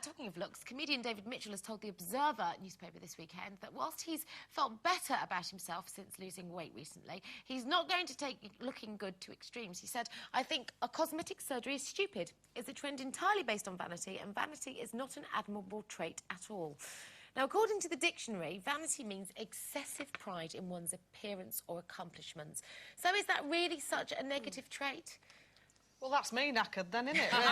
Talking of looks, comedian David Mitchell has told The Observer newspaper this weekend that whilst he's felt better about himself since losing weight recently, he's not going to take looking good to extremes. He said, "I think a cosmetic surgery is stupid. It's a trend entirely based on vanity, and vanity is not an admirable trait at all." Now, according to the dictionary, vanity means excessive pride in one's appearance or accomplishments. So is that really such a negative trait? Well, that's me knackered then, isn't it, really?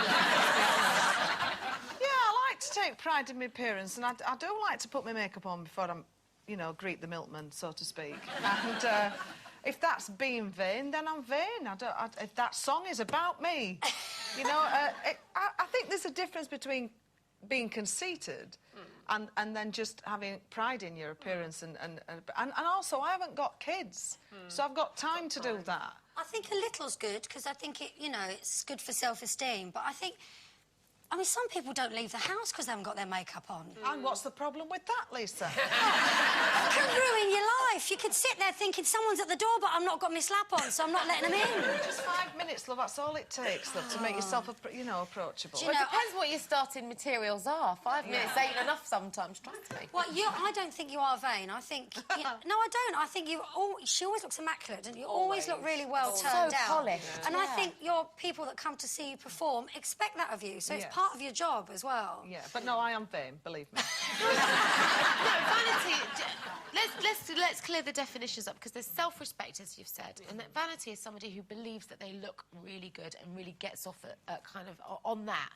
Yeah, I like to take pride in my appearance, and I do like to put my makeup on before I'm, you know, greet the milkman, so to speak. And if that's being vain, then I'm vain. If that song is about me, you know, I think there's a difference between being conceited and then just having pride in your appearance and also I haven't got kids, so I've got time to do that. I think a little's good because I think it, you know, it's good for self-esteem. But I mean, some people don't leave the house because they haven't got their makeup on. And what's the problem with that, Lisa? It can ruin your life. You could sit there thinking someone's at the door, but I've not got my slap on, so I'm not letting them in. Just 5 minutes, love. That's all it takes, love, to make yourself, you know, approachable. Well, it depends what your starting materials are. 5 minutes ain't enough sometimes, trust me. Well, I don't think you are vain. I think... no, I don't. I think you... she always looks immaculate, doesn't you? Always look really well turned out. So polished. And I think your people that come to see you perform expect that of you, so it's part of your job as well. Yeah, but no, I am vain, believe me. No, vanity... Let's clear the definitions up, because there's self-respect, as you've said, and that vanity is somebody who believes that they look really good and really gets off kind of on that.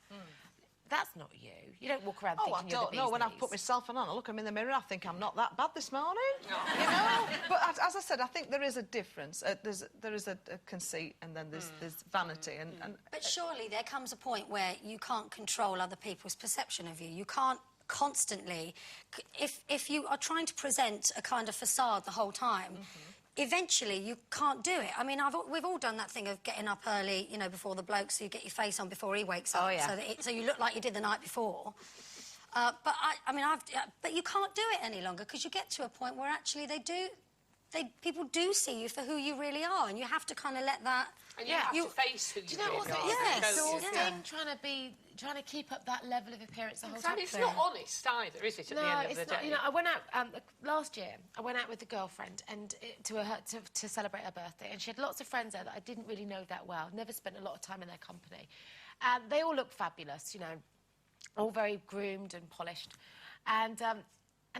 That's not you. You don't walk around thinking you're the bee's knees. I don't know. When I put myself on, I look in the mirror, I think I'm not that bad this morning. No. You know? But as I said, I think there is a difference. There is a conceit, and then there's vanity. But surely there comes a point where you can't control other people's perception of you. You can't constantly... If you are trying to present a kind of facade the whole time... Eventually, you can't do it. I mean, we've all done that thing of getting up early, you know, before the bloke, so you get your face on before he wakes up. Oh, yeah. So you look like you did the night before. But you can't do it any longer, because you get to a point where actually people do see you for who you really are, and you have to kind of let that... And you have to face who you really are. Yes. Trying to keep up that level of appearance the whole time. And it's not honest either, is it, at the end of the day? You know, I went out last year. I went out with a girlfriend and to celebrate her birthday, and she had lots of friends there that I didn't really know that well. Never spent a lot of time in their company, and they all looked fabulous. You know, all very groomed and polished, and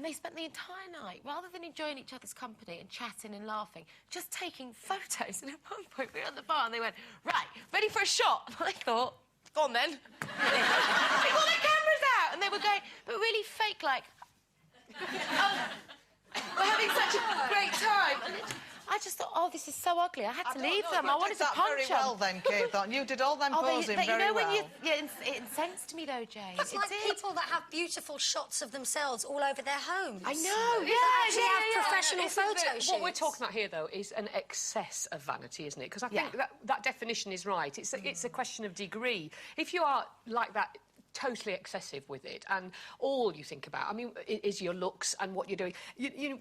they spent the entire night, rather than enjoying each other's company and chatting and laughing, just taking photos. And at one point, we were at the bar and they went, "Right, ready for a shot?" And I thought, "Go on, then." They got their cameras out and they were going, but really fake, like, we're having such a great time. And I just thought, oh, this is so ugly. I had to leave them. I wanted to punch them. very well then, Kate, Thornton. You did all them posing very well. It incensed me, though, Jane. It's like people that have beautiful shots of themselves all over their homes. I know, have professional photo shoots. What we're talking about here, though, is an excess of vanity, isn't it? Because I think that definition is right. It's a question of degree. If you are like that, totally excessive with it, and all you think about, I mean, is your looks and what you're doing.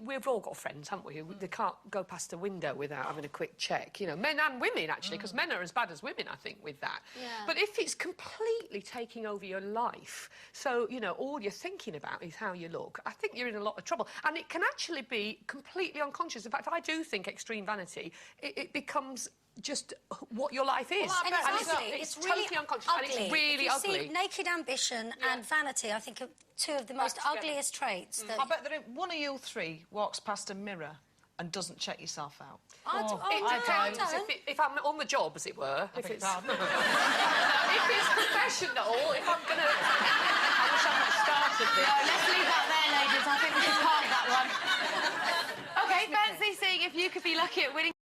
We've all got friends, haven't we? They can't go past a window without having a quick check. You know, men and women, actually, because men are as bad as women, I think, with that. Yeah. But if it's completely taking over your life, so, you know, all you're thinking about is how you look, I think you're in a lot of trouble. And it can actually be completely unconscious. In fact, I do think extreme vanity, it becomes just what your life is. Well, it's really totally unconscious, ugly. and it's really ugly. See, naked ambition and vanity, I think, are two of the most ugliest traits. That... I bet that one of you three walks past a mirror and doesn't check yourself out. It depends. If I'm on the job, as it were. If it's professional, if I'm going to... I wish I had started this. No, let's leave that there, ladies. I think we can park that one. OK, fancy seeing if you could be lucky at winning...